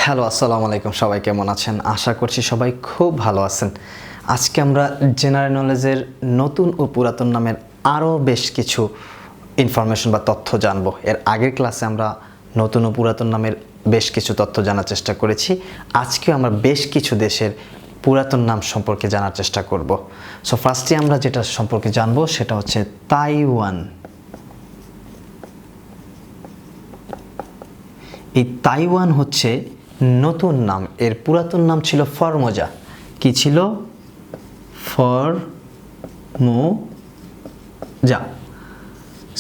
Hello আসসালামু আলাইকুম, সবাই কেমন আছেন? আশা করছি সবাই খুব ভালো আছেন। আজকে আমরা জেনারেল নলেজের নতুন ও পুরাতন নামের আরও বেশ কিছু ইনফরমেশন বা তথ্য জানব। এর আগের ক্লাসে আমরা নতুন ও পুরাতন নামের বেশ কিছু তথ্য জানার চেষ্টা করেছি। আজকেও আমরা বেশ কিছু দেশের পুরাতন নাম সম্পর্কে জানার চেষ্টা করব। সো ফার্স্টে আমরা যেটা সম্পর্কে জানবো সেটা হচ্ছে তাইওয়ান। এই তাইওয়ান হচ্ছে নতুন নাম। এর পুরাতন নাম ছিল ফরমোজা। কি ছিল? ফরমোজা।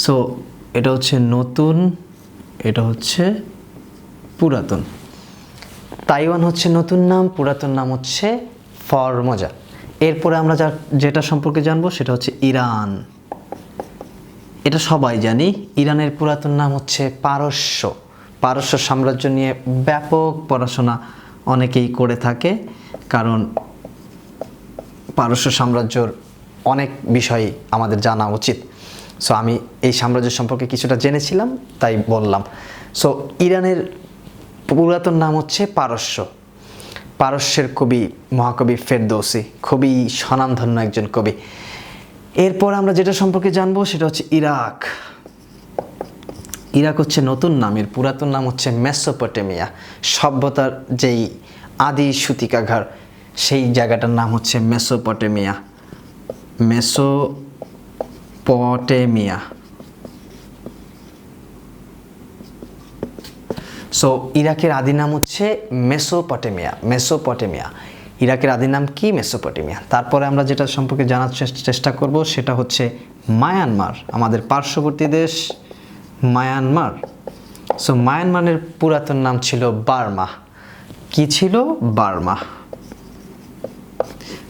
সো এটা হচ্ছে নতুন, এটা হচ্ছে পুরাতন। তাইওয়ান হচ্ছে নতুন নাম, পুরাতন নাম হচ্ছে ফরমোজা। এরপরে আমরা যেটা সম্পর্কে জানবো সেটা হচ্ছে ইরান। এটা সবাই জানি, ইরানের পুরাতন নাম হচ্ছে পারস্য। পারস্য সাম্রাজ্য নিয়ে ব্যাপক পড়াশোনা অনেকেই করে থাকে, কারণ পারস্য সাম্রাজ্যর অনেক বিষয় আমাদের জানা উচিত। সো আমি এই সাম্রাজ্য সম্পর্কে কিছুটা জেনেছিলাম, তাই বললাম। সো ইরানের পুরাতন নাম হচ্ছে পারস্য। পারস্যের কবি মহাকবি ফেরদৌসি খুবই স্বনামধন্য একজন কবি। এরপর আমরা যেটা সম্পর্কে জানবো সেটা হচ্ছে ইরাক। ইরাক হচ্ছে নতুন নাম, এর পুরাতন নাম হচ্ছে মেসোপটেমিয়া। সভ্যতার যেই আদি সূতিকাগার, সেই জায়গাটার নাম হচ্ছে মেসোপটেমিয়া। মেসোপটেমিয়া। সো ইরাকের আদি নাম হচ্ছে মেসোপটেমিয়া। ইরাকের আদি নাম কি? মেসোপটেমিয়া। তারপরে আমরা যেটা সম্পর্কে জানার চেষ্টা করব সেটা হচ্ছে মায়ানমার, আমাদের পার্শ্ববর্তী দেশ মায়ানমার। সো মায়ানমারের পুরাতন নাম ছিল বার্মা। কি ছিল? বার্মা।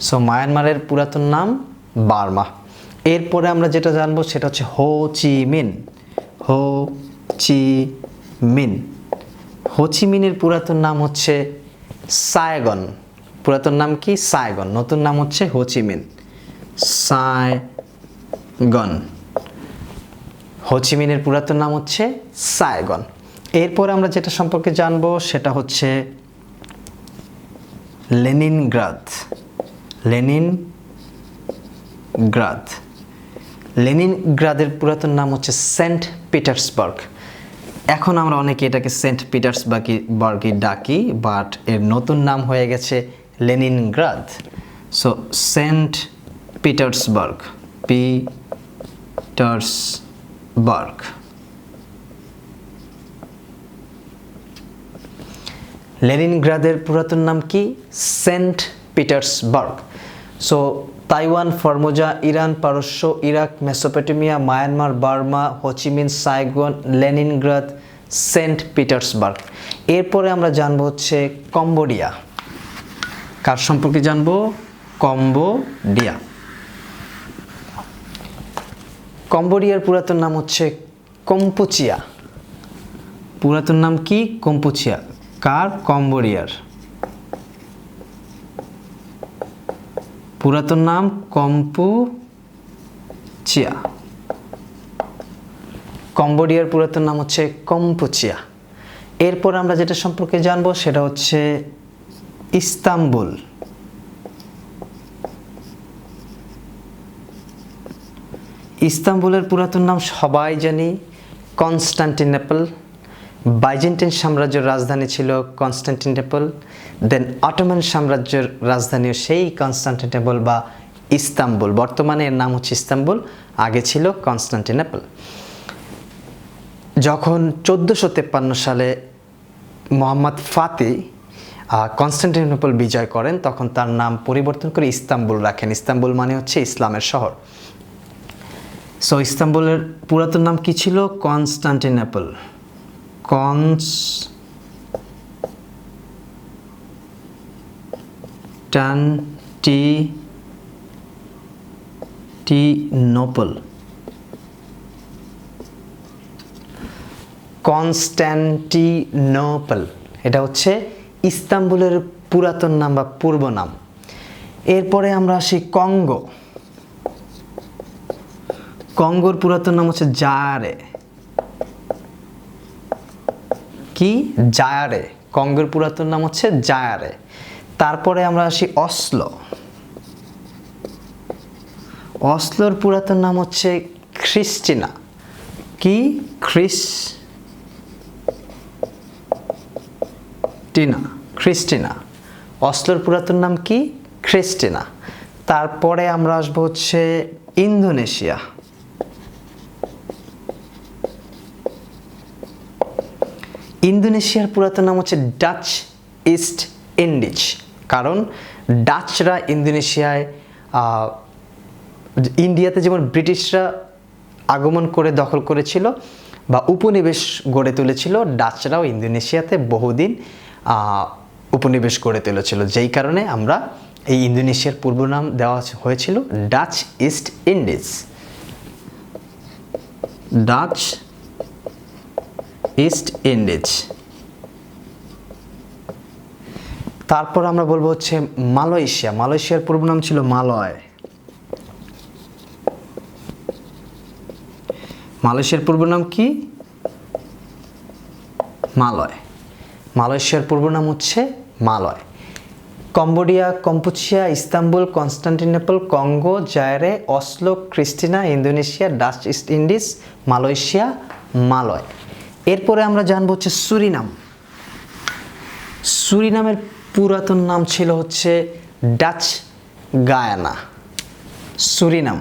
সো মায়ানমারের পুরাতন নাম বার্মা। এরপরে আমরা যেটা জানবো সেটা হচ্ছে হো চি মিন। হো চি মিনের পুরাতন নাম হচ্ছে সায়গন। পুরাতন নাম কি? সায়গন। নতুন নাম হচ্ছে হো চি মিন। সায়গন। হো চি মিনের পুরাতন নাম হচ্ছে সায়গন। এরপর আমরা যেটা সম্পর্কে জানবো সেটা হচ্ছে লেনিনগ্রাদের পুরাতন নাম হচ্ছে সেন্ট পিটার্সবার্গ। এখন আমরা অনেকে এটাকে সেন্ট পিটার্সবার্গই ডাকি, বাট এর নতুন নাম হয়ে গেছে লেনিনগ্রাদ। So Saint Petersburg. লেনিনগ্রাদের পুরাতন নাম কি? Saint Petersburg. So Taiwan, Formosa, Iran, পারস্য, Iraq, Mesopotamia, Myanmar, Burma, Ho Chi Minh, Saigon, Leningrad, Saint Petersburg. এরপরে আমরা জানবো হচ্ছে কম্বোডিয়া। কার সম্পর্কে জানবো? কম্বোডিয়া। কম্বোডিয়ার পুরাতন নাম হচ্ছে কম্পুচিয়া। পুরাতন নাম কি? কম্পুচিয়া। কার? কম্বোডিয়ার। পুরাতন নাম কম্পুচিয়া। কম্বোডিয়ার পুরাতন নাম হচ্ছে কম্পুচিয়া। এরপর আমরা যেটা সম্পর্কে জানবো সেটা হচ্ছে ইস্তাম্বুল। ইস্তাম্বুলের পুরাতন নাম সবাই জানি, কনস্টান্টিনোপল। বাইজেন্টাইন সাম্রাজ্যের রাজধানী ছিল কনস্টান্টিনোপল। দেন অটোমান সাম্রাজ্যের রাজধানীও সেই কনস্টান্টিনোপল বা ইস্তাম্বুল। বর্তমানে এর নাম হচ্ছে ইস্তাম্বুল, আগে ছিল কনস্টান্টিনোপল। যখন 1453 সালে মোহাম্মদ ফাতেহ কনস্টান্টিনোপল বিজয় করেন, তখন তার নাম পরিবর্তন করে ইস্তাম্বুল রাখেন। ইস্তাম্বুল মানে হচ্ছে ইসলামের শহর। সো ইস্তাম্বুলের পুরাতন নাম কি ছিল? কনস্টান্টিনোপল। কনস্টান্টিনোপল, এটা হচ্ছে ইস্তাম্বুলের পুরাতন নাম বা পূর্ব নাম। এরপরে আমরা আসি কঙ্গো। কঙ্গোর পুরাতন নাম হচ্ছে জায়ারে। কি? জায়ারে। কঙ্গোর পুরাতন নাম হচ্ছে জায়ারে। তারপরে আমরা আসি অসলো। অসলোর পুরাতন নাম হচ্ছে খ্রিস্টিনা। কি? খ্রিস্টিনা। অসলোর পুরাতন নাম কি? খ্রিস্টিনা। তারপরে আমরা আসবো হচ্ছে ইন্দোনেশিয়া। ইন্দোনেশিয়ার পুরাতন নাম হচ্ছে ডাচ ইস্ট ইন্ডিজ, কারণ ডাচরা ইন্দোনেশিয়ায় ইন্ডিয়াতে যেমন ব্রিটিশরা আগমন করে দখল করেছিল বা উপনিবেশ গড়ে তুলেছিল, ডাচরাও ইন্দোনেশিয়াতে বহুদিন উপনিবেশ গড়ে তুলেছিল, যেই কারণে আমরা এই ইন্দোনেশিয়ার পূর্ব নাম দেওয়া হয়েছিল Dutch East Indies. Dutch East Indies. তারপর আমরা বলবো হচ্ছে মালয়েশিয়া। মালয়েশিয়ার পূর্ব নাম ছিল মালয়। মালয়েশিয়ার পূর্ব নাম কি? মালয়। মালয়েশিয়ার পূর্ব নাম হচ্ছে Malay. Cambodia, Kampuchea, Istanbul, Constantinople, Congo, Zaire, Oslo, Christiania, Indonesia, Dutch East Indies, Malaysia, Malay. এরপরে আমরা জানবো হচ্ছে সুরিনাম। সুরিনামের পুরাতন নাম ছিল হচ্ছে ডাচ গায়ানা। সুরিনাম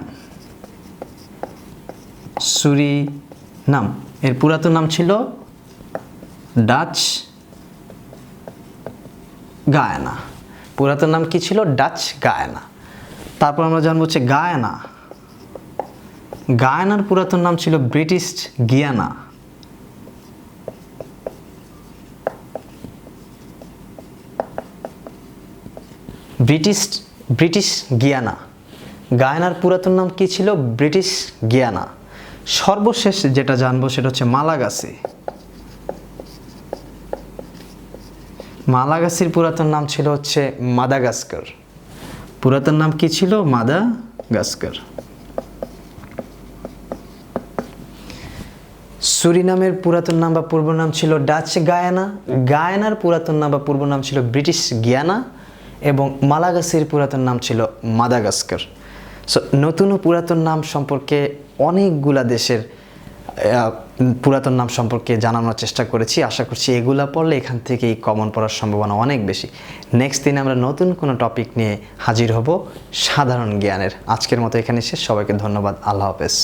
এর পুরাতন নাম ছিল ডাচ গায়ানা। পুরাতন নাম কি ছিল? Dutch Guiana. তারপর আমরা জানবো হচ্ছে গায়ানা। গায়ানার পুরাতন নাম ছিল ব্রিটিশ গিয়ানা। British Guiana. গায়ানার পুরাতন নাম কি ছিল? British Guiana. সর্বশেষ যেটা জানবো সেটা হচ্ছে মালাগাসি। মালাগাসির পুরাতন নাম ছিল হচ্ছে মাদাগাস্কার। পুরাতন নাম কি ছিল? মাদাগাস্কার। সুরিনামের পুরাতন নাম বা পূর্ব নাম ছিল ডাচ গায়ানা। গায়ানার পুরাতন নাম বা পূর্ব নাম ছিল ব্রিটিশ গিয়ানা এবং মালাগাসির পুরাতন নাম ছিল মাদাগাস্কার। সো নতুন ও পুরাতন নাম সম্পর্কে অনেকগুলা দেশের পুরাতন নাম সম্পর্কে জানানোর চেষ্টা করেছি। আশা করছি এগুলা পড়লে এখান থেকেই কমন পড়ার সম্ভাবনা অনেক বেশি। নেক্সট দিন আমরা নতুন কোনো টপিক নিয়ে হাজির হব সাধারণ জ্ঞানের। আজকের মতো এখানে শেষ। সবাইকে ধন্যবাদ। আল্লাহ হাফেজ।